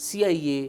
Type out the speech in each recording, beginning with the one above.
CIA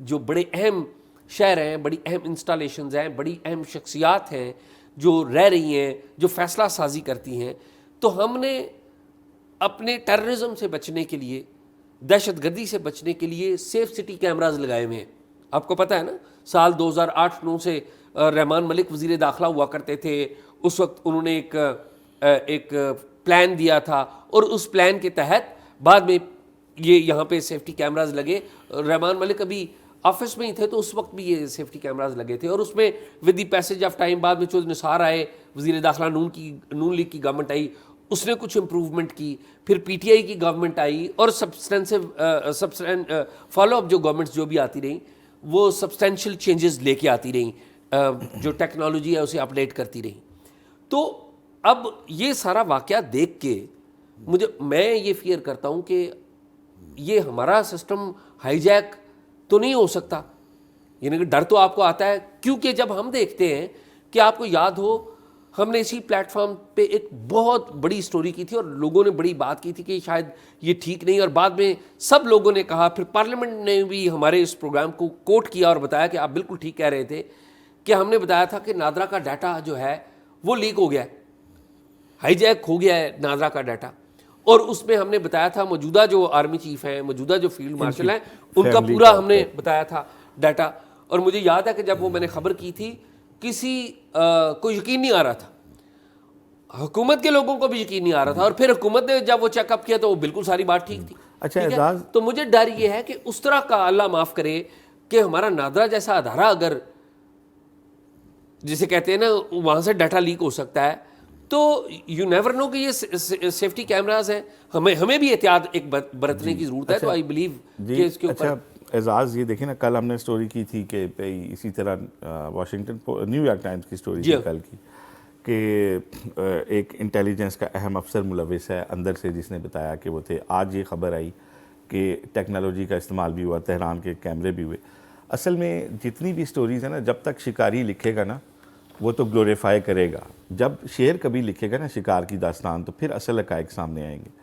جو بڑے اہم شہر ہیں, بڑی اہم انسٹالیشنز ہیں, بڑی اہم شخصیات ہیں جو رہ رہی ہیں, جو فیصلہ سازی کرتی ہیں, تو ہم نے اپنے ٹیررزم سے بچنے کے لیے, دہشت گردی سے بچنے کے لیے سیف سٹی کیمراز لگائے ہوئے ہیں. آپ کو پتہ ہے نا, سال 2008-9 سے رحمان ملک وزیر داخلہ ہوا کرتے تھے. اس وقت انہوں نے ایک پلان دیا تھا, اور اس پلان کے تحت بعد میں یہ یہاں پہ سیفٹی کیمراز لگے. رحمان ملک ابھی آفس میں ہی تھے تو اس وقت بھی یہ سیفٹی کیمراز لگے تھے, اور اس میں with the passage of time بعد میں چودھری نثار آئے, وزیر داخلہ نون لیگ کی گورنمنٹ آئی, اس نے کچھ امپروومنٹ کی, پھر پی ٹی آئی کی گورنمنٹ آئی, اور فالو اپ جو گورنمنٹس جو بھی آتی رہیں وہ سبسٹینشیل چینجز لے کے آتی رہیں, جو ٹیکنالوجی ہے اسے اپڈیٹ کرتی رہیں. تو اب یہ سارا واقعہ دیکھ کے میں یہ فیئر کرتا ہوں کہ یہ ہمارا سسٹم ہائی جیک تو نہیں ہو سکتا. یعنی کہ ڈر تو آپ کو آتا ہے, کیونکہ جب ہم دیکھتے ہیں کہ آپ کو یاد ہو ہم نے اسی پلیٹ فارم پہ ایک بہت بڑی سٹوری کی تھی اور لوگوں نے بڑی بات کی تھی کہ شاید یہ ٹھیک نہیں, اور بعد میں سب لوگوں نے کہا, پھر پارلیمنٹ نے بھی ہمارے اس پروگرام کو کوٹ کیا اور بتایا کہ آپ بالکل ٹھیک کہہ رہے تھے, کہ ہم نے بتایا تھا کہ نادرا کا ڈاٹا جو ہے وہ لیک ہو گیا ہے, ہائی جیک ہو گیا ہے نادرا کا ڈاٹا. اور اس میں ہم نے بتایا تھا موجودہ جو آرمی چیف ہیں, موجودہ جو فیلڈ مارشل ہیں, ان کا پورا ہم نے بتایا تھا ڈاٹا. اور مجھے یاد ہے کہ جب وہ میں نے خبر کی تھی کسی کو یقین نہیں آ رہا تھا, حکومت کے لوگوں کو بھی یقین نہیں آ رہا تھا, اور پھر حکومت نے جب وہ چیک اپ کیا تو وہ بالکل ساری بات ٹھیک تھی. اچھا اعزاز, تو مجھے ڈر یہ ہے کہ اس طرح کا اللہ معاف کرے کہ ہمارا نادرا جیسا ادارہ اگر جسے کہتے ہیں نا وہاں سے ڈاٹا لیک ہو سکتا ہے, تو یو نیور نو کہ یہ سیفٹی کیمراز ہیں, ہمیں بھی احتیاط ایک برتنے کی ضرورت ہے. تو آئی بلیو کہ اس کے اوپر. اچھا اعزاز, یہ دیکھیں نا, کل ہم نے سٹوری کی تھی کہ اسی طرح نیو یارک ٹائمز کی سٹوری تھی کل کی, کہ ایک انٹیلیجنس کا اہم افسر ملوث ہے اندر سے, جس نے بتایا کہ وہ تھے. آج یہ خبر آئی کہ ٹیکنالوجی کا استعمال بھی ہوا, تہران کے کیمرے بھی ہوئے. اصل میں جتنی بھی سٹوریز ہیں نا, جب تک شکاری لکھے گا نا وہ تو گلوریفائی کرے گا, جب شیر کبھی لکھے گا نا شکار کی داستان, تو پھر اصل حقائق سامنے آئیں گے.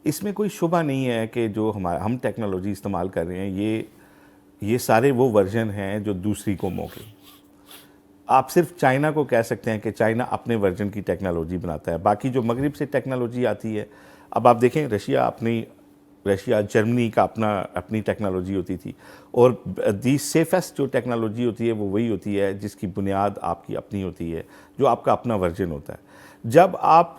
اس میں کوئی شبہ نہیں ہے کہ جو ہم ٹیکنالوجی استعمال کر رہے ہیں یہ سارے وہ ورژن ہیں جو دوسری قوموں کے. آپ صرف چائنا کو کہہ سکتے ہیں کہ چائنا اپنے ورژن کی ٹیکنالوجی بناتا ہے, باقی جو مغرب سے ٹیکنالوجی آتی ہے, اب آپ دیکھیں رشیا جرمنی کا اپنی ٹیکنالوجی ہوتی تھی, اور دی سیفسٹ جو ٹیکنالوجی ہوتی ہے وہ وہی ہوتی ہے جس کی بنیاد آپ کی اپنی ہوتی ہے, جو آپ کا اپنا ورژن ہوتا ہے. جب آپ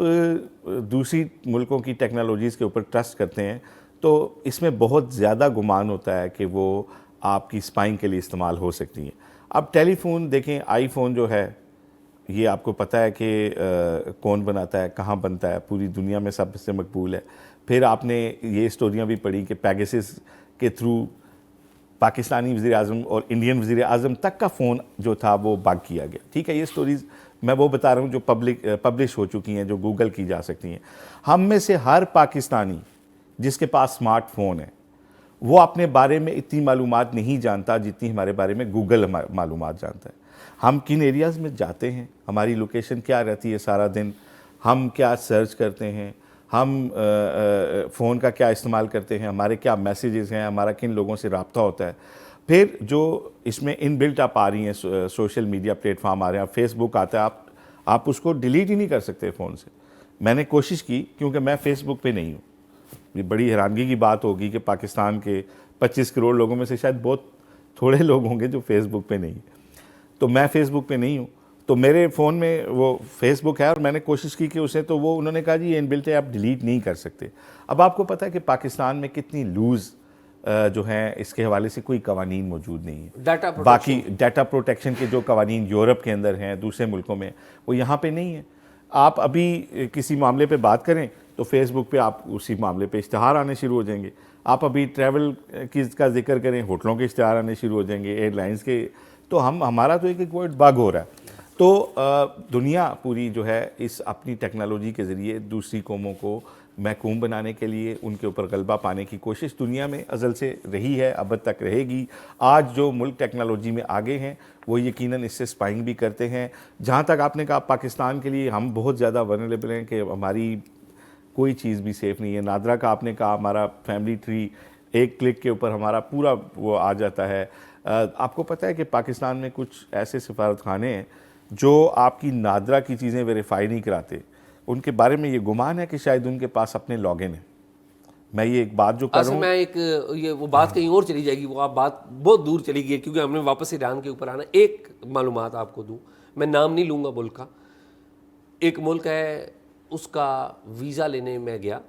دوسری ملکوں کی ٹیکنالوجیز کے اوپر ٹرسٹ کرتے ہیں تو اس میں بہت زیادہ گمان ہوتا ہے کہ وہ آپ کی اسپائنگ کے لیے استعمال ہو سکتی ہیں. اب ٹیلی فون دیکھیں, آئی فون جو ہے یہ آپ کو پتہ ہے کہ کون بناتا ہے, کہاں بنتا ہے, پوری دنیا میں سب سے مقبول ہے. پھر آپ نے یہ سٹوریاں بھی پڑھی کہ پیگسس کے تھرو پاکستانی وزیر اعظم اور انڈین وزیر اعظم تک کا فون جو تھا وہ باگ کیا گیا. ٹھیک ہے, یہ سٹوریز میں وہ بتا رہا ہوں جو پبلش ہو چکی ہیں, جو گوگل کی جا سکتی ہیں. ہم میں سے ہر پاکستانی جس کے پاس سمارٹ فون ہے وہ اپنے بارے میں اتنی معلومات نہیں جانتا جتنی ہمارے بارے میں گوگل معلومات جانتا ہے. ہم کن ایریاز میں جاتے ہیں, ہماری لوکیشن کیا رہتی ہے سارا دن, ہم کیا سرچ کرتے ہیں, ہم فون کا کیا استعمال کرتے ہیں, ہمارے کیا میسیجز ہیں, ہمارا کن لوگوں سے رابطہ ہوتا ہے. پھر جو اس میں ان بلٹ اپ آ رہی ہیں سوشل میڈیا پلیٹ فارم آ رہے ہیں, فیس بک آتا ہے, آپ اس کو ڈیلیٹ ہی نہیں کر سکتے فون سے. میں نے کوشش کی کیونکہ میں فیس بک پہ نہیں ہوں. یہ بڑی حیرانگی کی بات ہوگی کہ پاکستان کے 25 کروڑ لوگوں میں سے شاید بہت تھوڑے لوگ ہوں گے جو فیس بک پہ نہیں ہیں. تو میں فیس بک پہ نہیں ہوں, تو میرے فون میں وہ فیس بک ہے اور میں نے کوشش کی کہ اسے, تو وہ انہوں نے کہا جی یہ ان بلٹ ہے, آپ ڈیلیٹ نہیں کر سکتے. اب آپ کو پتہ ہے کہ پاکستان میں کتنی لوز جو ہیں اس کے حوالے سے کوئی قوانین موجود نہیں ہیں. باقی ڈیٹا پروٹیکشن کے جو قوانین یورپ کے اندر ہیں, دوسرے ملکوں میں, وہ یہاں پہ نہیں ہیں. آپ ابھی کسی معاملے پہ بات کریں تو فیس بک پہ آپ اسی معاملے پہ اشتہار آنے شروع ہو جائیں گے. آپ ابھی ٹریول کا ذکر کریں, ہوٹلوں کے اشتہار آنے شروع ہو جائیں گے, ایئر لائنس کے. تو ہمارا تو ایک ورڈ بگ ہو رہا ہے. تو دنیا پوری جو ہے اس اپنی ٹیکنالوجی کے ذریعے دوسری قوموں کو محکوم بنانے کے لیے, ان کے اوپر غلبہ پانے کی کوشش دنیا میں ازل سے رہی ہے, اب تک رہے گی. آج جو ملک ٹیکنالوجی میں آگے ہیں وہ یقیناً اس سے اسپائنگ بھی کرتے ہیں. جہاں تک آپ نے کہا پاکستان کے لیے ہم بہت زیادہ ورنریبل ہیں کہ ہماری کوئی چیز بھی سیف نہیں ہے. نادرا کا آپ نے کہا ہمارا فیملی ٹری ایک کلک کے اوپر ہمارا پورا وہ آ جاتا ہے. آپ کو پتہ ہے کہ پاکستان میں کچھ ایسے سفارت خانے ہیں جو آپ کی نادرا کی چیزیں ویریفائی نہیں کراتے. ان کے بارے میں یہ گمان ہے کہ شاید ان کے پاس اپنے لاگ ان ہیں. میں یہ ایک بات جو کر رہا ہوں, میں ایک یہ وہ بات کہیں اور چلی جائے گی, وہ آپ بات بہت دور چلی گئی ہے, کیونکہ ہم نے واپس ایران کے اوپر آنا. ایک معلومات آپ کو دوں, میں نام نہیں لوں گا ملک کا. ایک ملک ہے, اس کا ویزا لینے میں گیا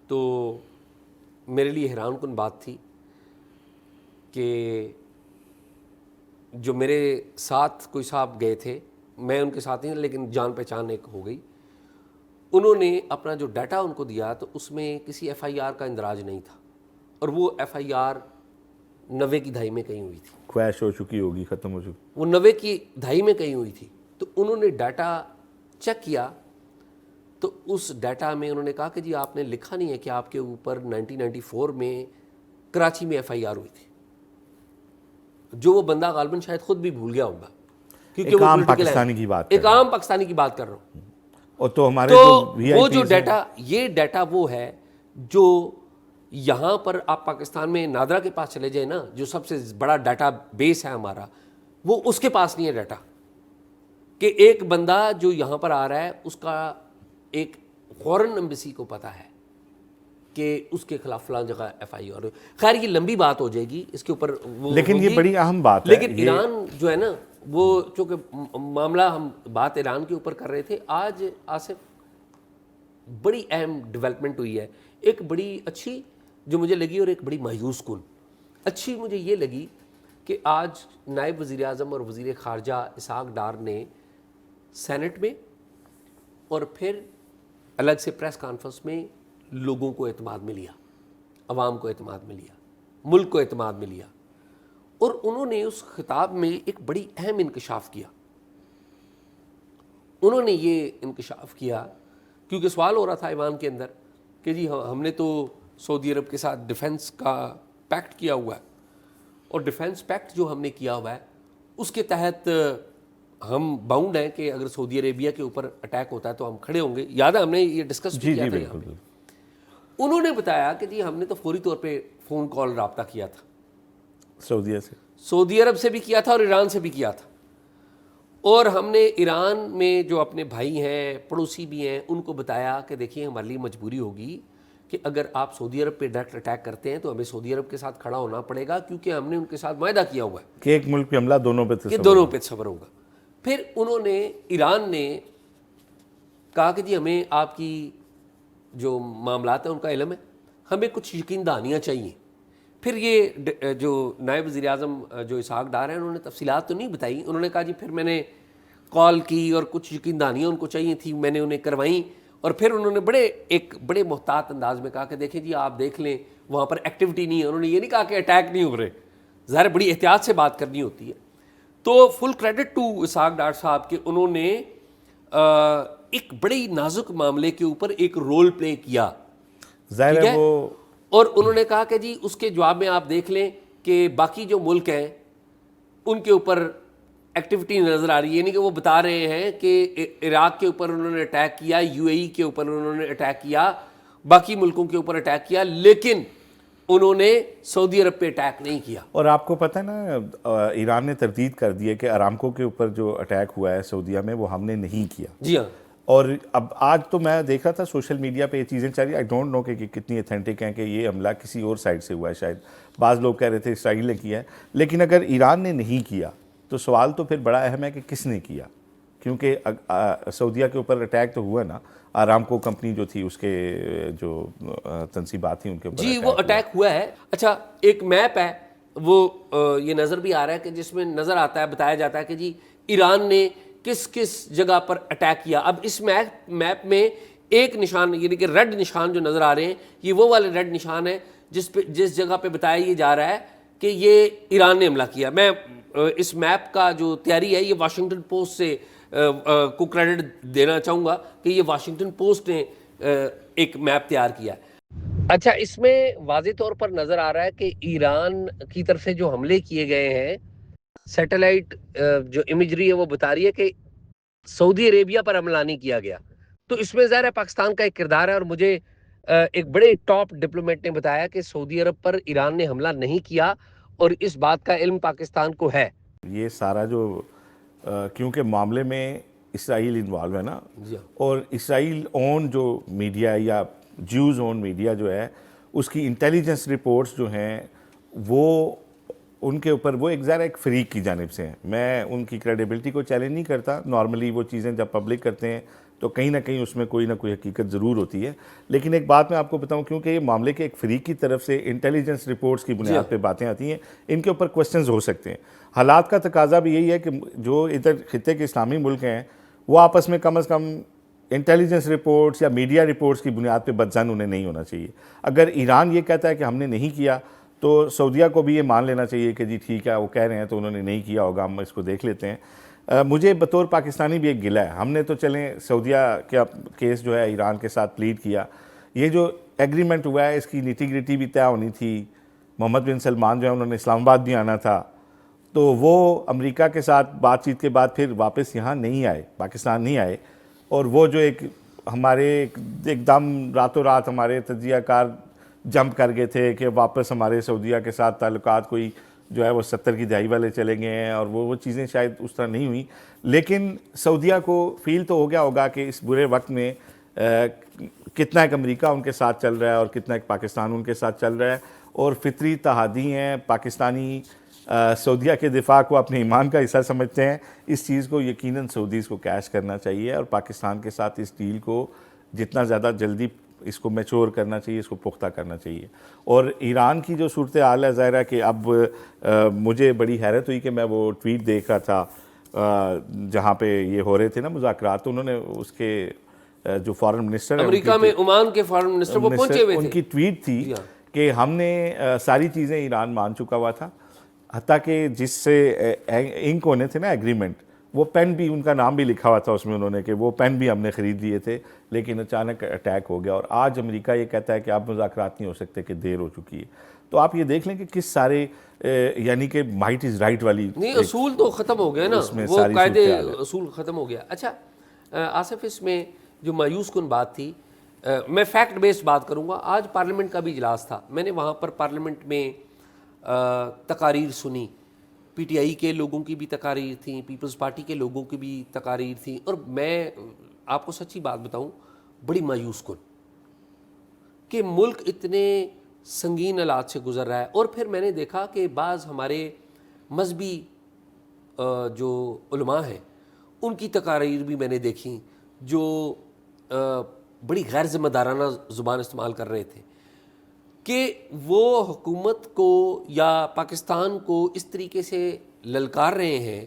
تو میرے لیے حیران کن بات تھی کہ جو میرے ساتھ کوئی صاحب گئے تھے, میں ان کے ساتھ نہیں لیکن جان پہچان ایک ہو گئی, انہوں نے اپنا جو ڈیٹا ان کو دیا تو اس میں کسی ایف آئی آر کا اندراج نہیں تھا, اور وہ ایف آئی آر 90 کی دہائی میں کہیں ہوئی تھی, خواہش ہو چکی ہوگی, ختم ہو چکی. وہ 90 کی دہائی میں کہیں ہوئی تھی. تو انہوں نے ڈیٹا چیک کیا تو اس ڈیٹا میں انہوں نے کہا کہ جی آپ نے لکھا نہیں ہے کہ آپ کے اوپر 1994 میں کراچی میں ایف آئی آر ہوئی تھی, جو وہ بندہ غالباً شاید خود بھی بھول گیا ہوگا, کیونکہ ایک وہ عام پولیٹیکل پاکستانی کی بات ایک عام پاکستانی کی بات کر رہا ہوں. اور تو ہمارے تو وہ جو VIPs ہیں, ڈیٹا, یہ ڈیٹا وہ ہے جو یہاں پر آپ پاکستان میں نادرا کے پاس چلے جائیں نا, جو سب سے بڑا ڈیٹا بیس ہے ہمارا, وہ اس کے پاس نہیں ہے ڈیٹا, کہ ایک بندہ جو یہاں پر آ رہا ہے اس کا ایک فورن ایمبیسی کو پتہ ہے کہ اس کے خلاف فلاں جگہ ایف آئی آر. خیر یہ لمبی بات ہو جائے گی اس کے اوپر, وہ لیکن یہ بڑی اہم بات ہے. لیکن ایران جو ہے نا, وہ چونکہ معاملہ ہم بات ایران کے اوپر کر رہے تھے, آج آصف بڑی اہم ڈیولپمنٹ ہوئی ہے, ایک بڑی اچھی جو مجھے لگی اور ایک بڑی مایوس کن. اچھی مجھے یہ لگی کہ آج نائب وزیر اعظم اور وزیر خارجہ اسحاق ڈار نے سینٹ میں اور پھر الگ سے پریس کانفرنس میں لوگوں کو اعتماد میں لیا, عوام کو اعتماد میں لیا, ملک کو اعتماد میں لیا, اور انہوں نے اس خطاب میں ایک بڑی اہم انکشاف کیا. انہوں نے یہ انکشاف کیا کیونکہ سوال ہو رہا تھا ایوان کے اندر کہ جی ہم نے تو سعودی عرب کے ساتھ ڈیفنس کا پیکٹ کیا ہوا ہے, اور ڈیفنس پیکٹ جو ہم نے کیا ہوا ہے اس کے تحت ہم باؤنڈ ہیں کہ اگر سعودی عربیہ کے اوپر اٹیک ہوتا ہے تو ہم کھڑے ہوں گے. یاد ہے ہم نے یہ ڈسکس بھی کیا تھا یہاں پہ. انہوں نے بتایا کہ جی ہم نے تو فوری طور پہ فون کال رابطہ کیا تھا سعودیہ سے, سعودی عرب سے بھی کیا تھا اور ایران سے بھی کیا تھا, اور ہم نے ایران میں جو اپنے بھائی ہیں, پڑوسی بھی ہیں, ان کو بتایا کہ دیکھیے ہمارے لیے مجبوری ہوگی کہ اگر آپ سعودی عرب پہ ڈائریکٹ اٹیک کرتے ہیں تو ہمیں سعودی عرب کے ساتھ کھڑا ہونا پڑے گا, کیونکہ ہم نے ان کے ساتھ معاہدہ کیا ہوا ہے کہ ایک ملک پہ حملہ دونوں پہ کہ دونوں پہ صبر ہوگا. پھر انہوں نے, ایران نے کہا کہ جی ہمیں آپ کی جو معاملات ہیں ان کا علم ہے, ہمیں کچھ یقین دہانیاں چاہیے. پھر یہ جو نائب وزیر اعظم جو اسحاق ڈار ہیں انہوں نے تفصیلات تو نہیں بتائی, انہوں نے کہا جی پھر میں نے کال کی اور کچھ یقین دہانیاں ان کو چاہیے تھیں, میں نے انہیں کروائیں, اور پھر انہوں نے بڑے محتاط انداز میں کہا کہ دیکھیں جی آپ دیکھ لیں وہاں پر ایکٹیویٹی نہیں ہے. انہوں نے یہ نہیں کہا کہ اٹیک نہیں ہو رہے, ظاہر بڑی احتیاط سے بات کرنی ہوتی ہے. تو فل کریڈٹ ٹو اسحاق ڈار صاحب کہ انہوں نے ایک بڑی نازک معاملے کے اوپر ایک رول پلے کیا, ظاہر ہے وہ, اور انہوں نے کہا کہ جی اس کے جواب میں آپ دیکھ لیں کہ باقی جو ملک ہیں ان کے اوپر ایکٹیویٹی نظر آ رہی ہے. یعنی کہ وہ بتا رہے ہیں کہ عراق کے اوپر انہوں نے اٹیک کیا, یو اے ای کے اوپر انہوں نے اٹیک کیا, باقی ملکوں کے اوپر اٹیک کیا, لیکن انہوں نے سعودی عرب پہ اٹیک نہیں کیا. اور آپ کو پتہ ہے نا ایران نے تردید کر دی ہے کہ ارامکو کے اوپر جو اٹیک ہوا ہے سعودیہ میں وہ ہم نے نہیں کیا. جی ہاں. اور اب آج تو میں دیکھ رہا تھا سوشل میڈیا پہ یہ چیزیں چل رہی, آئی ڈونٹ نو کہ کتنی ایتھینٹک ہیں کہ یہ حملہ کسی اور سائڈ سے ہوا ہے. شاید بعض لوگ کہہ رہے تھے اسرائیل نے کیا ہے, لیکن اگر ایران نے نہیں کیا تو سوال تو پھر بڑا اہم ہے کہ کس نے کیا, کیونکہ سعودیہ کے اوپر اٹیک تو ہوا نا, آرامکو کمپنی جو تھی اس کے جو تنصیبات تھیں ان کے اوپر جی وہ اٹیک ہوا ہے. اچھا ایک میپ ہے وہ یہ نظر بھی آ رہا ہے کہ جس میں نظر آتا ہے, بتایا جاتا ہے کہ جی ایران نے کس کس جگہ پر اٹیک کیا. اب اس میپ میں ایک نشان یعنی کہ ریڈ نشان جو نظر آ رہے ہیں یہ وہ والے ریڈ نشان ہے جس جگہ پہ بتایا یہ جا رہا ہے کہ یہ ایران نے حملہ کیا. میں اس میپ کا جو تیاری ہے یہ واشنگٹن پوسٹ سے کو کریڈٹ دینا چاہوں گا کہ یہ واشنگٹن پوسٹ نے ایک میپ تیار کیا ہے. اچھا اس میں واضح طور پر نظر آ رہا ہے کہ ایران کی طرف سے جو حملے کیے گئے ہیں, سیٹلائٹ جو امیجری ہے وہ بتا رہی ہے کہ سعودی عربیہ پر حملہ نہیں کیا گیا. تو اس میں ظاہر ہے پاکستان کا ایک کردار ہے, اور مجھے ایک بڑے ٹاپ ڈپلومیٹ نے بتایا کہ سعودی عرب پر ایران نے حملہ نہیں کیا, اور اس بات کا علم پاکستان کو ہے. یہ سارا جو کیونکہ معاملے میں اسرائیل انوالو ہے نا, اور اسرائیل اون جو میڈیا یا جیوز اون میڈیا جو ہے اس کی انٹیلیجنس رپورٹس جو ہیں وہ ان کے اوپر وہ ایک فریق کی جانب سے ہیں. میں ان کی کریڈیبلٹی کو چیلنج نہیں کرتا, نارملی وہ چیزیں جب پبلک کرتے ہیں تو کہیں نہ کہیں اس میں کوئی نہ کوئی حقیقت ضرور ہوتی ہے. لیکن ایک بات میں آپ کو بتاؤں, کیونکہ یہ معاملے کے ایک فریق کی طرف سے انٹیلیجنس رپورٹس کی بنیاد پہ باتیں آتی ہیں, ان کے اوپر کوسچنز ہو سکتے ہیں. حالات کا تقاضا بھی یہی ہے کہ جو ادھر خطے کے اسلامی ملک ہیں وہ آپس میں کم از کم انٹیلیجنس رپورٹس یا میڈیا رپورٹس کی بنیاد پہ بدظن انہیں نہیں ہونا چاہیے. اگر ایران یہ کہتا ہے کہ ہم نے نہیں کیا تو سعودیہ کو بھی یہ مان لینا چاہیے کہ جی ٹھیک ہے, وہ کہہ رہے ہیں تو انہوں نے نہیں کیا ہوگا, ہم اس کو دیکھ لیتے ہیں. مجھے بطور پاکستانی بھی ایک گلہ ہے, ہم نے تو چلیں سعودیہ کا کیس جو ہے ایران کے ساتھ پلیڈ کیا, یہ جو ایگریمنٹ ہوا ہے اس کی نیٹی گریٹی بھی طے ہونی تھی. محمد بن سلمان جو ہے انہوں نے اسلام آباد بھی آنا تھا, تو وہ امریکہ کے ساتھ بات چیت کے بعد پھر واپس یہاں نہیں آئے, پاکستان نہیں آئے, اور وہ جو ایک ہمارے ایک دم راتوں رات ہمارے تجزیہ کار جمپ کر گئے تھے کہ واپس ہمارے سعودیہ کے ساتھ تعلقات کوئی جو ہے وہ 70 کی دہائی والے چلے گئے ہیں, اور وہ چیزیں شاید اس طرح نہیں ہوئیں. لیکن سعودیہ کو فیل تو ہو گیا ہوگا کہ اس برے وقت میں کتنا ایک امریکہ ان کے ساتھ چل رہا ہے اور کتنا ایک پاکستان ان کے ساتھ چل رہا ہے, اور فطری تحادی ہیں. پاکستانی سعودیہ کے دفاع کو اپنے ایمان کا حصہ سمجھتے ہیں. اس چیز کو یقیناً سعودیز کو کیش کرنا چاہیے اور پاکستان کے ساتھ اس ڈیل کو جتنا زیادہ جلدی اس کو میچور کرنا چاہیے, اس کو پختہ کرنا چاہیے. اور ایران کی جو صورتحال ہے, ظاہر ہے کہ اب مجھے بڑی حیرت ہوئی کہ میں وہ ٹویٹ دیکھ رہا تھا جہاں پہ یہ ہو رہے تھے نا مذاکرات, تو انہوں نے اس کے جو فارن منسٹر امریکہ میں عمان کے فارن منسٹر وہ پہنچے ہوئے تھے, ان کی ٹویٹ تھی کہ ہم نے ساری چیزیں ایران مان چکا ہوا تھا, حتیٰ کہ جس سے انک ہونے تھے نا ایگریمنٹ, وہ پین بھی ان کا نام بھی لکھا ہوا تھا اس میں انہوں نے, کہ وہ پین بھی ہم نے خرید لیے تھے, لیکن اچانک اٹیک ہو گیا. اور آج امریکہ یہ کہتا ہے کہ آپ مذاکرات نہیں ہو سکتے کہ دیر ہو چکی ہے. تو آپ یہ دیکھ لیں کہ کس سارے یعنی کہ مائٹ از رائٹ والی نہیں, اصول تو ختم ہو گیا نا, وہ قاعدے اصول ختم ہو گیا. اچھا آصف, اس میں جو مایوس کن بات تھی, میں فیکٹ بیسڈ بات کروں گا. آج پارلیمنٹ کا بھی اجلاس تھا, میں نے وہاں پر پارلیمنٹ میں تقاریر سنی, پی ٹی آئی کے لوگوں کی بھی تقاریر تھیں, پیپلز پارٹی کے لوگوں کی بھی تقاریر تھیں, اور میں آپ کو سچی بات بتاؤں بڑی مایوس کن کہ ملک اتنے سنگین حالات سے گزر رہا ہے. اور پھر میں نے دیکھا کہ بعض ہمارے مذہبی جو علماء ہیں ان کی تقاریر بھی میں نے دیکھی جو بڑی غیر ذمہ دارانہ زبان استعمال کر رہے تھے کہ وہ حکومت کو یا پاکستان کو اس طریقے سے للکار رہے ہیں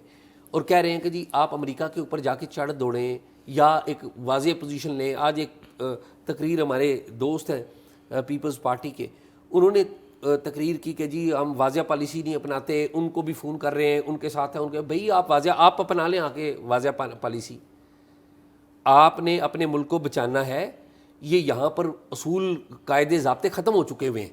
اور کہہ رہے ہیں کہ جی آپ امریکہ کے اوپر جا کے چڑھ دوڑیں یا ایک واضح پوزیشن لیں. آج ایک تقریر ہمارے دوست ہیں پیپلز پارٹی کے, انہوں نے تقریر کی کہ جی ہم واضح پالیسی نہیں اپناتے, ان کو بھی فون کر رہے ہیں, ان کے ساتھ ہیں, ان کے بھئی آپ واضح آپ اپنا لیں آ کے واضح پالیسی. آپ نے اپنے ملک کو بچانا ہے, یہ یہاں پر اصول قاعدے ضابطے ختم ہو چکے ہوئے ہیں.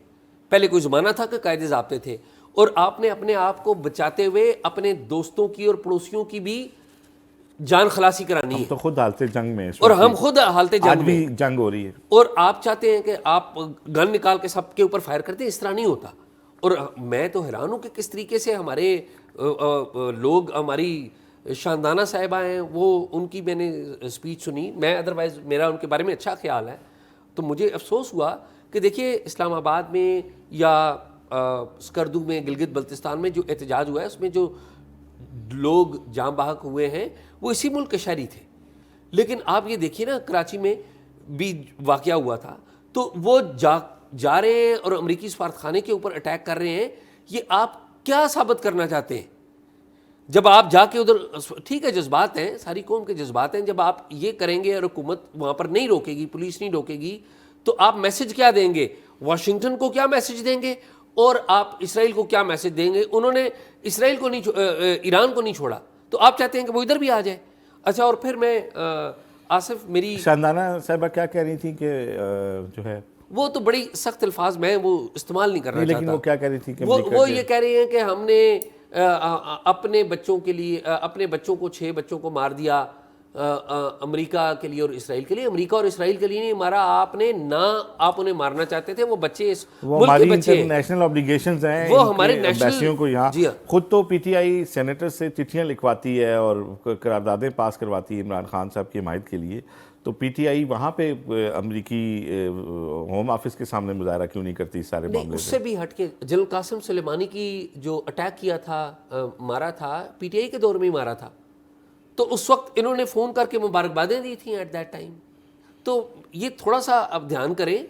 پہلے کوئی زمانہ تھا کہ قاعدے ضابطے تھے, اور آپ نے اپنے آپ کو بچاتے ہوئے اپنے دوستوں کی اور پڑوسیوں کی بھی جان خلاصی کرانی ہے. تو خود حالت جنگ میں, اور ہم خود حالت جنگ میں, جنگ ہو رہی ہے, اور آپ چاہتے ہیں کہ آپ گن نکال کے سب کے اوپر فائر کر دیں. اس طرح نہیں ہوتا. اور میں تو حیران ہوں کہ کس طریقے سے ہمارے لوگ, ہماری شاندانہ صاحبہ ہیں, وہ ان کی میں نے اسپیچ سنی, میں ادروائز میرا ان کے بارے میں اچھا خیال ہے, تو مجھے افسوس ہوا کہ دیکھیے اسلام آباد میں یا سکردو میں, گلگت بلتستان میں جو احتجاج ہوا ہے اس میں جو لوگ جاں بحق ہوئے ہیں وہ اسی ملک کے شہری تھے. لیکن آپ یہ دیکھیے نا, کراچی میں بھی واقعہ ہوا تھا, تو وہ جا رہے ہیں اور امریکی سفارتخانے کے اوپر اٹیک کر رہے ہیں. یہ آپ کیا ثابت کرنا چاہتے ہیں جب آپ جا کے ادھر؟ ٹھیک ہے جذبات ہیں, ساری قوم کے جذبات ہیں, جب آپ یہ کریں گے اور حکومت وہاں پر نہیں روکے گی, پولیس نہیں روکے گی, تو آپ میسج کیا دیں گے؟ واشنگٹن کو کیا میسج دیں گے اور آپ اسرائیل کو کیا میسج دیں گے؟ انہوں نے اسرائیل کو نہیں ایران کو نہیں چھوڑا, تو آپ چاہتے ہیں کہ وہ ادھر بھی آ جائے. اچھا, اور پھر میں آصف, میری شاندانہ صاحبہ کیا کہہ رہی تھی کہ جو ہے وہ تو بڑی سخت الفاظ میں وہ استعمال نہیں کرنا چاہتا, لیکن وہ کیا کہہ رہی تھی کہ وہ یہ کہہ رہی ہیں کہ ہم نے اپنے بچوں کے لیے, اپنے بچوں کو 6 بچوں کو مار دیا امریکہ کے لیے اور اسرائیل کے لیے. امریکہ اور اسرائیل کے لیے نہیں مارا آپ نے, نہ آپ انہیں مارنا چاہتے تھے. وہ بچے اس ملک کے بچے ہیں, انٹرنیشنل اوبلیگیشنز ہیں, وہ ہمارے ایمبیسیوں کو یہاں. جی ہاں, خود تو پی ٹی آئی سینیٹر سے چٹھیاں لکھواتی ہے اور قراردادیں پاس کرواتی ہے عمران خان صاحب کی حمایت کے لیے, تو پی ٹی آئی وہاں پہ امریکی ہوم آفس کے سامنے مظاہرہ کیوں نہیں کرتی اس سارے معاملے اس سے بھی ہٹ کے جنرل قاسم سلیمانی کی جو اٹیک کیا تھا, مارا تھا, پی ٹی آئی کے دور میں ہی مارا تھا. تو اس وقت انہوں نے فون کر کے مبارکبادیں دی تھیں ایٹ دیٹ ٹائم. تو یہ تھوڑا سا اب دھیان کریں,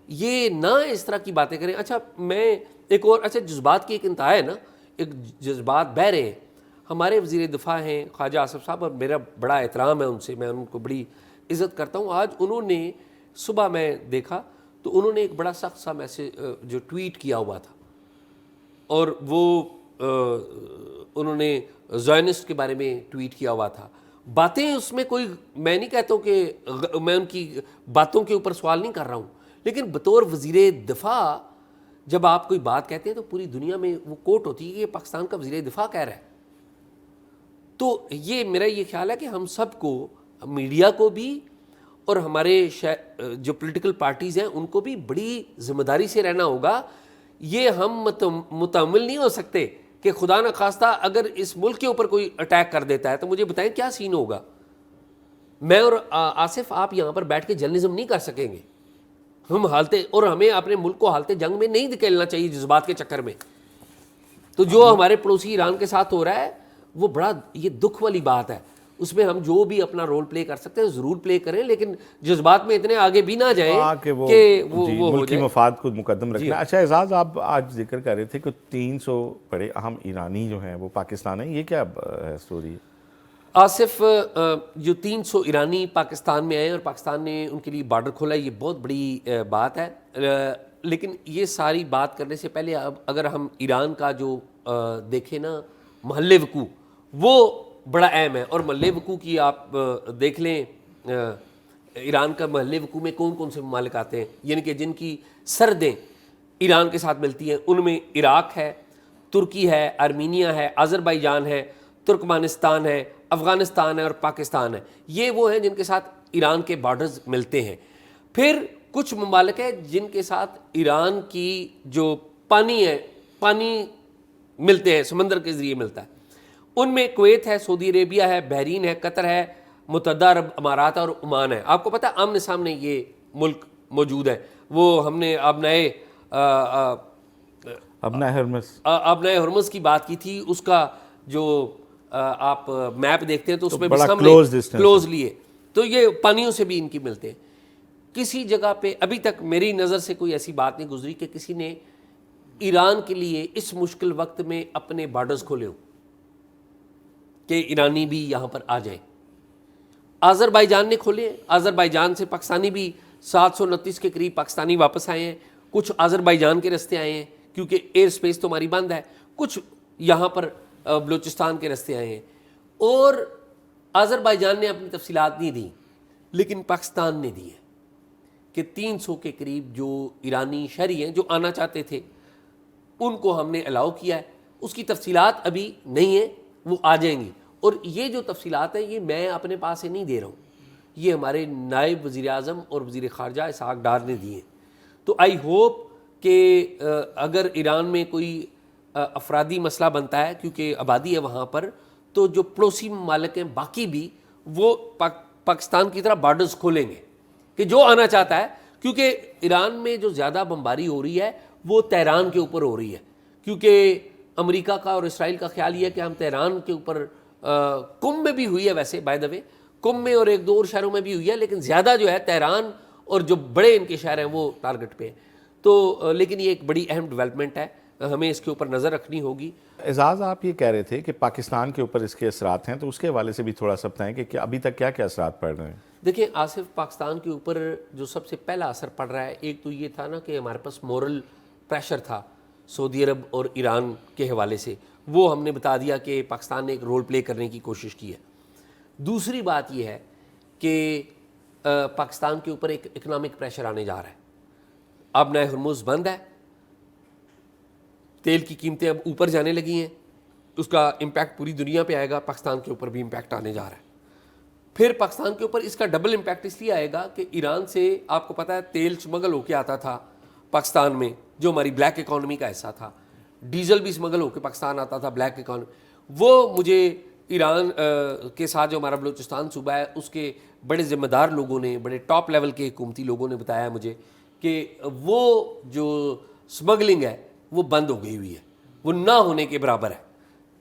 یہ نہ اس طرح کی باتیں کریں. اچھا میں ایک اور, اچھا جذبات کی ایک انتہا ہے نا, ایک جذبات بہہ رہے ہیں. ہمارے وزیر دفاع ہیں خواجہ آصف صاحب, اور میرا بڑا احترام ہے ان سے, میں ان کو بڑی عزت کرتا ہوں. آج انہوں نے صبح میں دیکھا تو انہوں نے ایک بڑا سخت سا میسج جو ٹویٹ کیا ہوا تھا, اور وہ انہوں نے زائنسٹ کے بارے میں ٹویٹ کیا ہوا تھا. باتیں اس میں کوئی, میں نہیں کہتا ہوں کہ میں ان کی باتوں کے اوپر سوال نہیں کر رہا ہوں, لیکن بطور وزیر دفاع جب آپ کوئی بات کہتے ہیں تو پوری دنیا میں وہ کوٹ ہوتی ہے کہ یہ پاکستان کا وزیر دفاع کہہ رہا ہے. تو یہ میرا یہ خیال ہے کہ ہم سب کو, میڈیا کو بھی اور ہمارے جو پولیٹیکل پارٹیز ہیں ان کو بھی بڑی ذمہ داری سے رہنا ہوگا. یہ ہم متحمل نہیں ہو سکتے کہ خدا نہ خواستہ اگر اس ملک کے اوپر کوئی اٹیک کر دیتا ہے تو مجھے بتائیں کیا سین ہوگا. میں اور آصف آپ یہاں پر بیٹھ کے جرنلزم نہیں کر سکیں گے. ہم حالتے, اور ہمیں اپنے ملک کو حالت جنگ میں نہیں دھکیلنا چاہیے جذبات کے چکر میں. تو جو ہمارے پڑوسی ایران کے ساتھ ہو رہا ہے وہ بڑا یہ دکھ والی بات ہے. اس میں ہم جو بھی اپنا رول پلے کر سکتے ہیں ضرور پلے کریں, لیکن جذبات میں اتنے آگے بھی نہ جائیں کہ وہ ملکی مفاد کو مقدم رکھنا. اچھا اعزاز, آپ آج ذکر کر رہے تھے کہ 300 بڑے اہم ایرانی جو ہیں وہ پاکستان ہیں, یہ کیا سٹوری ہے؟ آصف, جو 300 ایرانی پاکستان میں آئے اور پاکستان نے ان کے لیے بارڈر کھولا, یہ بہت بڑی بات ہے. لیکن یہ ساری بات کرنے سے پہلے اب اگر ہم ایران کا جو دیکھیں نا محل وقوع, وہ بڑا اہم ہے. اور محل وقوع کی آپ دیکھ لیں, ایران کا محل وقوع میں کون کون سے ممالک آتے ہیں, یعنی کہ جن کی سرحدیں ایران کے ساتھ ملتی ہیں. ان میں عراق ہے, ترکی ہے, آرمینیا ہے, آذربائیجان ہے, ترکمانستان ہے, افغانستان ہے اور پاکستان ہے. یہ وہ ہیں جن کے ساتھ ایران کے بارڈرز ملتے ہیں. پھر کچھ ممالک ہیں جن کے ساتھ ایران کی جو پانی ہے, پانی ملتے ہیں, سمندر کے ذریعے ملتا ہے. ان میں کویت ہے, سعودی عربیہ ہے, بحرین ہے, قطر ہے, متحدہ عرب امارات اور عمان ہے. آپ کو پتہ ہے آمنے سامنے یہ ملک موجود ہے. وہ ہم نے ابنائے ہرمز کی بات کی تھی, اس کا جو آپ میپ دیکھتے ہیں تو اس میں بھی سامنے کلوز لیے, تو یہ پانیوں سے بھی ان کی ملتے ہیں. کسی جگہ پہ ابھی تک میری نظر سے کوئی ایسی بات نہیں گزری کہ کسی نے ایران کے لیے اس مشکل وقت میں اپنے بارڈرز کھولے ہوں کہ ایرانی بھی یہاں پر آ جائیں. آذربائیجان نے کھولے, آذربائیجان سے پاکستانی بھی 729 کے قریب پاکستانی واپس آئے ہیں. کچھ آذربائیجان کے رستے آئے ہیں کیونکہ ایئر سپیس تو ہماری بند ہے, کچھ یہاں پر بلوچستان کے رستے آئے ہیں. اور آذربائیجان نے اپنی تفصیلات نہیں دیں, لیکن پاکستان نے دی ہے کہ 300 کے قریب جو ایرانی شہری ہیں جو آنا چاہتے تھے ان کو ہم نے الاؤ کیا ہے. اس کی تفصیلات ابھی نہیں ہیں, وہ آ جائیں گی. اور یہ جو تفصیلات ہیں یہ میں اپنے پاس سے نہیں دے رہا ہوں, یہ ہمارے نائب وزیر اعظم اور وزیر خارجہ اسحاق ڈار نے دیے. تو آئی ہوپ کہ اگر ایران میں کوئی افرادی مسئلہ بنتا ہے کیونکہ آبادی ہے وہاں پر, تو جو پڑوسی ممالک ہیں باقی بھی وہ پاکستان کی طرح بارڈرز کھولیں گے کہ جو آنا چاہتا ہے. کیونکہ ایران میں جو زیادہ بمباری ہو رہی ہے وہ تہران کے اوپر ہو رہی ہے, کیونکہ امریکہ کا اور اسرائیل کا خیال یہ ہے کہ ہم تہران کے اوپر, قم میں بھی ہوئی ہے ویسے بائی دا وے, قم میں اور ایک دو اور شہروں میں بھی ہوئی ہے, لیکن زیادہ جو ہے تہران اور جو بڑے ان کے شہر ہیں وہ ٹارگٹ پہ ہیں. تو لیکن یہ ایک بڑی اہم ڈیولپمنٹ ہے, ہمیں اس کے اوپر نظر رکھنی ہوگی. اعزاز, آپ یہ کہہ رہے تھے کہ پاکستان کے اوپر اس کے اثرات ہیں, تو اس کے حوالے سے بھی تھوڑا سا بتائیں کہ ابھی تک کیا کیا اثرات پڑ رہے ہیں. دیکھیں آصف, پاکستان کے اوپر جو سب سے پہلا اثر پڑ رہا ہے, ایک تو یہ تھا نا کہ ہمارے پاس مورل پریشر تھا سعودی عرب اور ایران کے حوالے سے, وہ ہم نے بتا دیا کہ پاکستان نے ایک رول پلے کرنے کی کوشش کی ہے. دوسری بات یہ ہے کہ پاکستان کے اوپر ایک اکنامک پریشر آنے جا رہا ہے. اب نئے ہرمز بند ہے, تیل کی قیمتیں اب اوپر جانے لگی ہیں, اس کا امپیکٹ پوری دنیا پہ آئے گا, پاکستان کے اوپر بھی امپیکٹ آنے جا رہا ہے. پھر پاکستان کے اوپر اس کا ڈبل امپیکٹ اس لیے آئے گا کہ ایران سے آپ کو پتہ ہے تیل اسمگل ہو کے آتا تھا پاکستان میں، جو ہماری بلیک اکانومی کا حصہ تھا، ڈیزل بھی اسمگل ہو کے پاکستان آتا تھا بلیک اکانومی. وہ مجھے ایران کے ساتھ جو ہمارا بلوچستان صوبہ ہے اس کے بڑے ذمہ دار لوگوں نے، بڑے ٹاپ لیول کے حکومتی لوگوں نے بتایا مجھے کہ وہ جو اسمگلنگ ہے وہ بند ہو گئی ہوئی ہے، وہ نہ ہونے کے برابر ہے.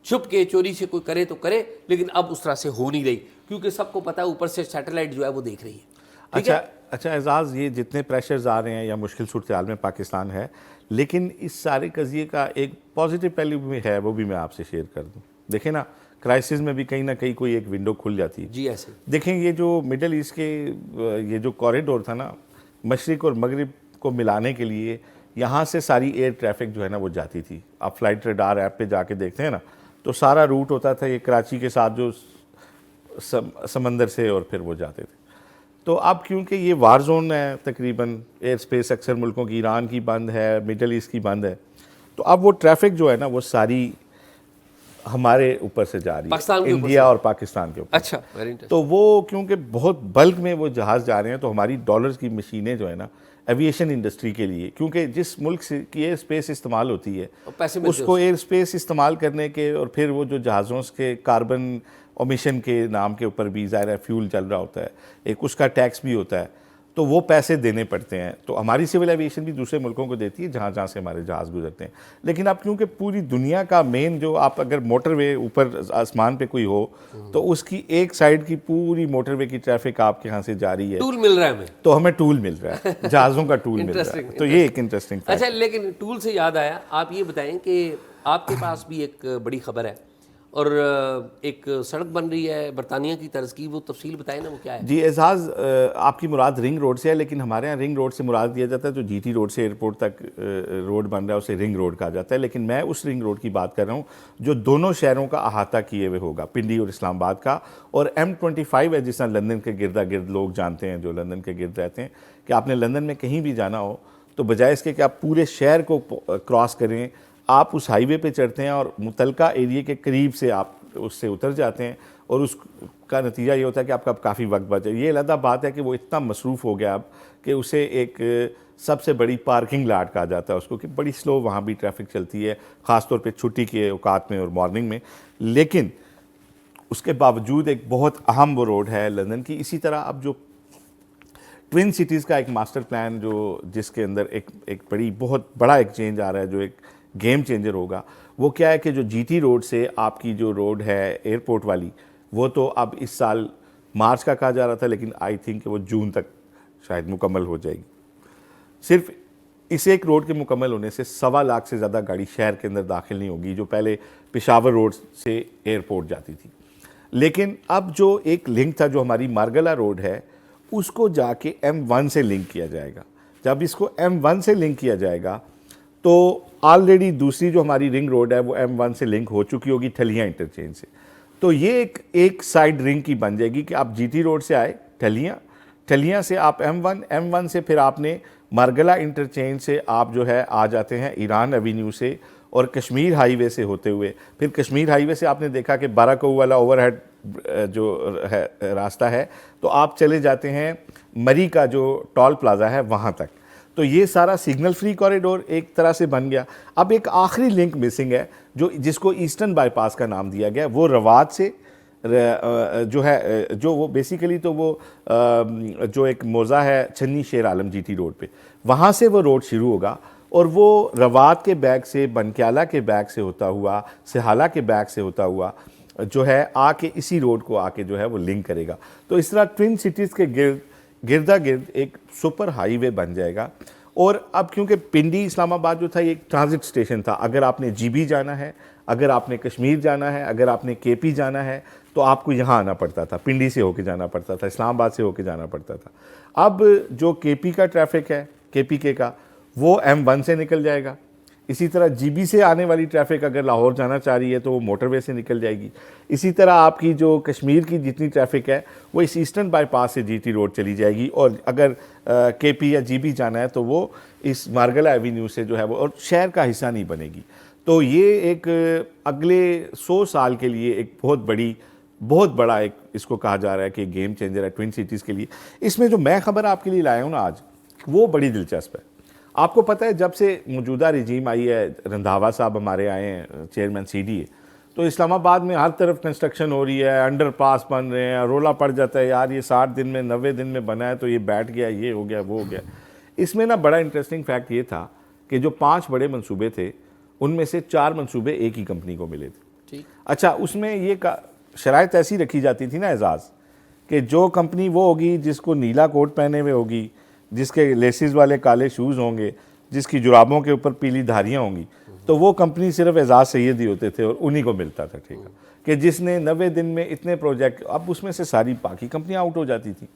چھپ کے چوری سے کوئی کرے تو کرے، لیکن اب اس طرح سے ہو نہیں رہی، کیونکہ سب کو پتہ ہے اوپر سے سیٹلائٹ جو ہے وہ دیکھ رہی ہے. اچھا اعزاز، یہ جتنے پریشرز آ رہے ہیں یا مشکل صورتحال میں پاکستان ہے، لیکن اس سارے قضیے کا ایک پازیٹیو پہلو بھی ہے، وہ بھی میں آپ سے شیئر کر دوں. دیکھیں نا، کرائسس میں بھی کہیں نہ کہیں کوئی ایک ونڈو کھل جاتی ہے. جی ایسے دیکھیں یہ جو مڈل ایسٹ کے یہ جو کوریڈور تھا نا، مشرق اور مغرب کو ملانے کے لیے، یہاں سے ساری ایئر ٹریفک جو ہے نا وہ جاتی تھی. آپ فلائٹ ریڈار ایپ پہ جا کے دیکھتے ہیں نا، تو سارا روٹ ہوتا تھا یہ کراچی کے ساتھ جو سمندر سے، اور پھر وہ جاتے تھے. تو اب کیونکہ یہ وار زون ہے تقریباً، ایئر سپیس اکثر ملکوں کی، ایران کی بند ہے، مڈل ایسٹ کی بند ہے، تو اب وہ ٹریفک جو ہے نا وہ ساری ہمارے اوپر سے جا رہی ہے، انڈیا اور پاکستان کے اوپر. اچھا، تو وہ کیونکہ بہت بلک میں وہ جہاز جا رہے ہیں، تو ہماری ڈالرز کی مشینیں جو ہے نا ایویشن انڈسٹری کے لیے، کیونکہ جس ملک سے کی ایئر سپیس استعمال ہوتی ہے اس کو ایئر سپیس استعمال کرنے کے، اور پھر وہ جو جہازوں کے کاربن اومیشن کے نام کے اوپر بھی ظاہر ہے فیول چل رہا ہوتا ہے، ایک اس کا ٹیکس بھی ہوتا ہے، تو وہ پیسے دینے پڑتے ہیں. تو ہماری سول ایویشن بھی دوسرے ملکوں کو دیتی ہے جہاں جہاں سے ہمارے جہاز گزرتے ہیں. لیکن اب کیونکہ پوری دنیا کا مین جو، آپ اگر موٹر وے اوپر آسمان پہ کوئی ہو تو اس کی ایک سائڈ کی پوری موٹر وے کی ٹریفک آپ کے یہاں سے جاری ہے، ٹول مل رہا ہے ہمیں، تو ہمیں ٹول مل رہا ہے، جہازوں کا ٹول مل رہا ہے. تو یہ ایک انٹرسٹنگ فیکٹ. اچھا، لیکن ٹول سے یاد آیا، آپ یہ بتائیں کہ آپ کے پاس بھی ایک بڑی خبر ہے، اور ایک سڑک بن رہی ہے برطانیہ کی طرز کی، وہ تفصیل بتائیں نا وہ کیا ہے. جی اعزاز، آپ کی مراد رنگ روڈ سے ہے، لیکن ہمارے ہاں رنگ روڈ سے مراد دیا جاتا ہے جو جی ٹی روڈ سے ایئرپورٹ تک روڈ بن رہا ہے اسے رنگ روڈ کہا جاتا ہے. لیکن میں اس رنگ روڈ کی بات کر رہا ہوں جو دونوں شہروں کا احاطہ کیے ہوئے ہوگا، پنڈی اور اسلام آباد کا. اور M25 ہے، جس طرح لندن کے گردا گرد لوگ جانتے ہیں جو لندن کے گرد رہتے ہیں، کہ آپ نے لندن میں کہیں بھی جانا ہو تو بجائے اس کے کہ آپ پورے شہر کو کراس کریں، آپ اس ہائی وے پہ چڑھتے ہیں اور متعلقہ ایریے کے قریب سے آپ اس سے اتر جاتے ہیں، اور اس کا نتیجہ یہ ہوتا ہے کہ آپ کا کافی وقت بچے. یہ علیحدہ بات ہے کہ وہ اتنا مصروف ہو گیا اب کہ اسے ایک سب سے بڑی پارکنگ لاٹ کہا جاتا ہے اس کو، کہ بڑی سلو وہاں بھی ٹریفک چلتی ہے، خاص طور پہ چھٹی کے اوقات میں اور مارننگ میں. لیکن اس کے باوجود ایک بہت اہم وہ روڈ ہے لندن کی. اسی طرح اب جو ٹوین سٹیز کا ایک ماسٹر پلان جو جس کے اندر ایک بہت بڑا ایک چینج آ رہا ہے جو ایک گیم چینجر ہوگا، وہ کیا ہے کہ جو جی ٹی روڈ سے آپ کی جو روڈ ہے ایئرپورٹ والی، وہ تو اب اس سال مارچ کا کہا جا رہا تھا، لیکن آئی تھنک کہ وہ جون تک شاید مکمل ہو جائے گی. صرف اس ایک روڈ کے مکمل ہونے سے 1.25 لاکھ سے زیادہ گاڑی شہر کے اندر داخل نہیں ہوگی جو پہلے پشاور روڈ سے ایئرپورٹ جاتی تھی. لیکن اب جو ایک لنک تھا جو ہماری مارگلہ روڈ ہے، اس کو جا کے M1 سے لنک کیا جائے گا. جب اس کو M1 سے لنک کیا جائے گا تو آلریڈی دوسری جو ہماری رنگ روڈ ہے وہ M1 سے لنک ہو چکی ہوگی ٹھلیاں انٹرچینج سے. تو یہ ایک سائڈ رنگ کی بن جائے گی کہ آپ جی ٹی روڈ سے آئے ٹھلیاں سے آپ M1 سے پھر آپ نے مارگلہ انٹرچینج سے آپ جو ہے آ جاتے ہیں ایران ایوینیو سے، اور کشمیر ہائی وے سے ہوتے ہوئے پھر کشمیر ہائی وے سے آپ نے دیکھا کہ 12 کو والا اوور ہیڈ جو ہے راستہ ہے، تو آپ چلے جاتے ہیں مری کا جو ٹول پلازا ہے وہاں تک. تو یہ سارا سگنل فری کوریڈور ایک طرح سے بن گیا. اب ایک آخری لنک مسنگ ہے جس کو ایسٹرن بائی پاس کا نام دیا گیا، وہ رواد سے جو ہے، جو وہ بیسیکلی تو وہ جو ایک موزہ ہے چھنی شیر عالم جی ٹی روڈ پہ، وہاں سے وہ روڈ شروع ہوگا، اور وہ رواد کے بیک سے، بنکیالہ کے بیک سے ہوتا ہوا، سہالہ کے بیک سے ہوتا ہوا جو ہے آ کے اسی روڈ کو آ کے جو ہے وہ لنک کرے گا. تو اس طرح ٹوین سٹیز کے گردا گرد ایک سپر ہائی وے بن جائے گا. اور اب کیونکہ پنڈی اسلام آباد جو تھا یہ ایک ٹرانزٹ اسٹیشن تھا، اگر آپ نے جی بی جانا ہے، اگر آپ نے کشمیر جانا ہے، اگر آپ نے کے پی جانا ہے تو آپ کو یہاں آنا پڑتا تھا، پنڈی سے ہو کے جانا پڑتا تھا، اسلام آباد سے ہو کے جانا پڑتا تھا. اب جو کے پی کا ٹریفک ہے، کے پی کے کا، وہ M1 سے نکل جائے گا. اسی طرح جی بی سے آنے والی ٹریفک اگر لاہور جانا چاہ رہی ہے تو وہ موٹر وے سے نکل جائے گی. اسی طرح آپ کی جو کشمیر کی جتنی ٹریفک ہے وہ اس ایسٹرن بائی پاس سے جی ٹی روڈ چلی جائے گی، اور اگر کے پی یا جی بی جانا ہے تو وہ اس مارگلہ ایوینیو سے جو ہے وہ، اور شہر کا حصہ نہیں بنے گی. تو یہ ایک اگلے 100 سال کے لیے ایک بہت بڑی بہت بڑا ایک اس کو کہا جا رہا ہے کہ گیم چینجر ہے ٹوئن سٹیز کے لیے. اس میں جو میں خبر آپ کے لیے لایا ہوں نا آج, وہ بڑی دلچسپ ہے. آپ کو پتہ ہے جب سے موجودہ رجیم آئی ہے, رندھاوا صاحب ہمارے آئے ہیں چیئرمین سی ڈی اے, تو اسلام آباد میں ہر طرف کنسٹرکشن ہو رہی ہے, انڈر پاس بن رہے ہیں, رولا پڑ جاتا ہے یار یہ 60 دن میں 90 دن میں بنا ہے تو یہ بیٹھ گیا, یہ ہو گیا, وہ ہو گیا. اس میں نا بڑا انٹرسٹنگ فیکٹ یہ تھا کہ جو 5 بڑے منصوبے تھے ان میں سے 4 منصوبے ایک ہی کمپنی کو ملے تھے. اچھا, اس میں یہ شرائط ایسی رکھی جاتی تھی نا اعزاز, کہ جو کمپنی وہ ہوگی جس کو نیلا کوٹ پہنے ہوئے ہوگی, جس کے لیسز والے کالے شوز ہوں گے, جس کی جرابوں کے اوپر پیلی دھاریاں ہوں گی, تو وہ کمپنی صرف اعزاز سیدی ہوتے تھے اور انہی کو ملتا تھا ٹھیکہ, کہ جس نے 90 دن میں اتنے پروجیکٹ. اب اس میں سے ساری باقی کمپنیاں آؤٹ ہو جاتی تھیں,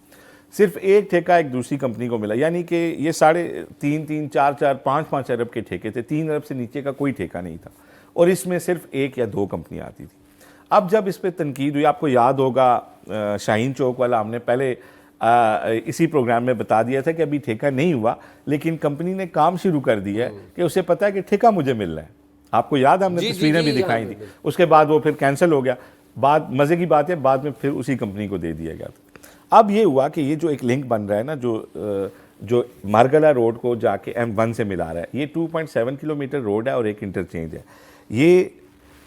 صرف ایک ٹھیکہ ایک دوسری کمپنی کو ملا. یعنی کہ یہ 3.5 4 5 ارب کے ٹھیکے تھے, 3 ارب سے نیچے کا کوئی ٹھیکہ نہیں تھا, اور اس میں صرف 1 یا 2 کمپنیاں آتی تھیں. اب جب اس پہ تنقید ہوئی, آپ کو یاد ہوگا شاہین چوک والا ہم نے پہلے اسی پروگرام میں بتا دیا تھا کہ ابھی ٹھیکہ نہیں ہوا, لیکن کمپنی نے کام شروع کر دیا ہے کہ اسے پتہ ہے کہ ٹھیکہ مجھے مل رہا ہے. آپ کو یاد ہے ہم نے تصویریں بھی دکھائی تھیں. اس کے بعد وہ پھر کینسل ہو گیا. مزے کی بات ہے بعد میں پھر اسی کمپنی کو دے دیا گیا تھا. اب یہ ہوا کہ یہ جو ایک لنک بن رہا ہے نا, جو مارگلا روڈ کو جا کے M1 سے ملا رہا ہے, یہ 2.7 کلومیٹر روڈ ہے اور ایک انٹرچینج ہے.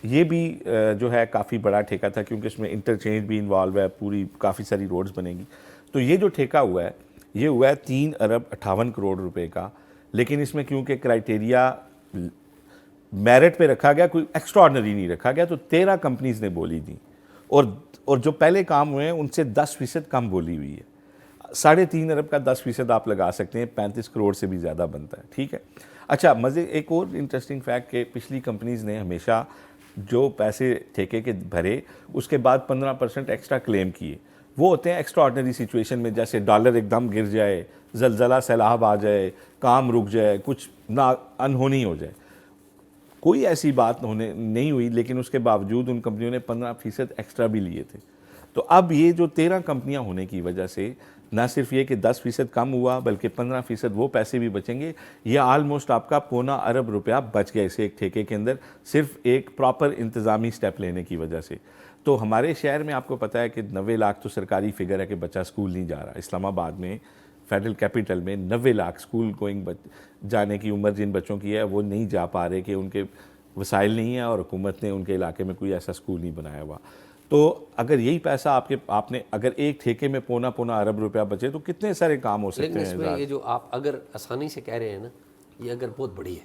یہ بھی جو ہے کافی بڑا ٹھیکہ تھا, کیونکہ اس میں انٹرچینج بھی انوالو ہے, پوری کافی ساری روڈز بنے گی. تو یہ جو ٹھیکہ ہوا ہے یہ ہوا ہے 3 ارب 58 کروڑ روپے کا, لیکن اس میں کیونکہ کرائٹیریا میرٹ پہ رکھا گیا, کوئی ایکسٹرا آرڈنری نہیں رکھا گیا, تو 13 کمپنیز نے بولی دی, اور جو پہلے کام ہوئے ہیں ان سے 10% کم بولی ہوئی ہے. 3.5 ارب کا 10% آپ لگا سکتے ہیں, 35 کروڑ سے بھی زیادہ بنتا ہے. ٹھیک ہے. اچھا, مزے ایک اور انٹرسٹنگ فیکٹ کہ پچھلی کمپنیز نے ہمیشہ جو پیسے ٹھیکے کے بھرے اس کے بعد 15% ایکسٹرا کلیم کیے. وہ ہوتے ہیں ایکسٹرا آرڈنری سچویشن میں, جیسے ڈالر ایک دم گر جائے, زلزلہ سیلاب آ جائے, کام رک جائے, کچھ انہونی ہو جائے. کوئی ایسی بات نہیں ہوئی, لیکن اس کے باوجود ان کمپنیوں نے 15% ایکسٹرا بھی لیے تھے. تو اب یہ جو 13 کمپنیاں ہونے کی وجہ سے نہ صرف یہ کہ 10% کم ہوا, بلکہ 15% وہ پیسے بھی بچیں گے. یہ آلموسٹ آپ کا 0.25 ارب روپیہ بچ گیا اسے ایک ٹھیکے کے اندر, صرف ایک پراپر انتظامی سٹیپ لینے کی وجہ سے. تو ہمارے شہر میں آپ کو پتہ ہے کہ 90 لاکھ تو سرکاری فگر ہے کہ بچہ اسکول نہیں جا رہا. اسلام آباد میں فیڈرل کیپٹل میں 90 لاکھ اسکول گوئنگ جانے کی عمر جن بچوں کی ہے وہ نہیں جا پا رہے, کہ ان کے وسائل نہیں ہیں اور حکومت نے ان کے علاقے میں کوئی ایسا اسکول نہیں بنایا ہوا. تو اگر یہی پیسہ آپ نے اگر ایک ٹھیکے میں 0.25 ارب روپیہ بچے تو کتنے سارے کام ہو سکتے ہیں. لیکن اس میں یہ جو آپ اگر آسانی سے کہہ رہے ہیں نا, یہ اگر بہت بڑی ہے,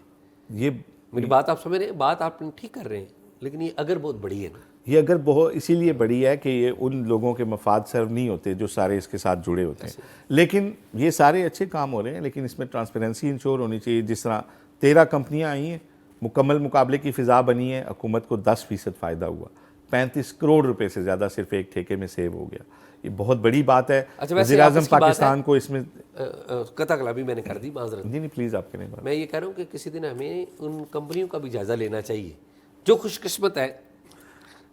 یہ میری بات آپ سمجھ رہے ہیں, بات آپ ٹھیک کر رہے ہیں, لیکن یہ اگر بہت بڑی ہے نا, یہ اگر بہت اسی لیے بڑی ہے کہ یہ ان لوگوں کے مفاد سرو نہیں ہوتے جو سارے اس کے ساتھ جڑے ہوتے ہیں. لیکن یہ سارے اچھے کام ہو رہے ہیں, لیکن اس میں ٹرانسپیرنسی انشور ہونی چاہیے. جس طرح 13 کمپنیاں آئی ہیں, مکمل مقابلے کی فضا بنی ہے, حکومت کو 10% فائدہ ہوا, 35 کروڑ روپے سے زیادہ صرف ایک ٹھیکے میں سیو ہو گیا. یہ بہت بڑی بات ہے. وزیر اعظم پاکستان کو اس میں قطع کلام بھی میں نے کر دی, معذرت. نہیں پلیز آپ کریں بات. میں یہ کہہ رہا ہوں کہ کسی دن ہمیں ان کمپنیوں کا بھی جائزہ لینا چاہیے جو خوش قسمت ہے,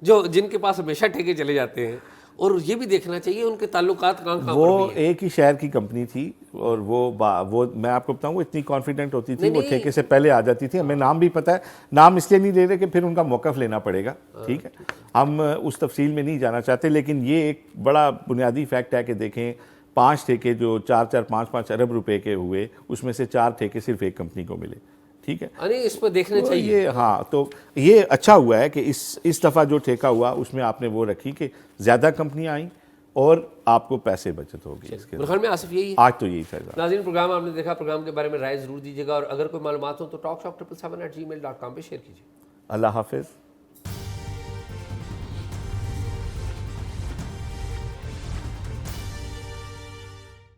جن کے پاس ہمیشہ ٹھیکے چلے جاتے ہیں, اور یہ بھی دیکھنا چاہیے ان کے تعلقات کہاں کہاں. وہ ایک ہی شہر کی کمپنی تھی, اور وہ میں آپ کو بتاؤں وہ اتنی کانفیڈنٹ ہوتی تھی, وہ ٹھیکے سے پہلے آ جاتی تھی. ہمیں نام بھی پتہ ہے, نام اس لیے نہیں لے رہے کہ پھر ان کا موقف لینا پڑے گا. ٹھیک ہے, ہم اس تفصیل میں نہیں جانا چاہتے, لیکن یہ ایک بڑا بنیادی فیکٹ ہے کہ دیکھیں 5 ٹھیکے جو 4-5 ارب روپے کے ہوئے, اس میں سے 4 ٹھیکے صرف ایک کمپنی کو ملے. ٹھیک ہے, اس پہ دیکھنا چاہیے. ہاں, تو یہ اچھا ہوا ہے کہ اس دفعہ جو ٹھیکہ ہوا اس میں آپ نے وہ رکھی کہ زیادہ کمپنیاں آئیں اور آپ کو پیسے بچت ہوگی. اس کے میرے خیال میں آصف یہی ہے آج تو یہی تھا. ناظرین, پروگرام آپ نے دیکھا, پروگرام کے بارے میں رائے ضرور دیجیے گا, اور اگر کوئی معلومات ہو تو talkshop777@gmail.com پہ شیئر کیجیے. اللہ حافظ.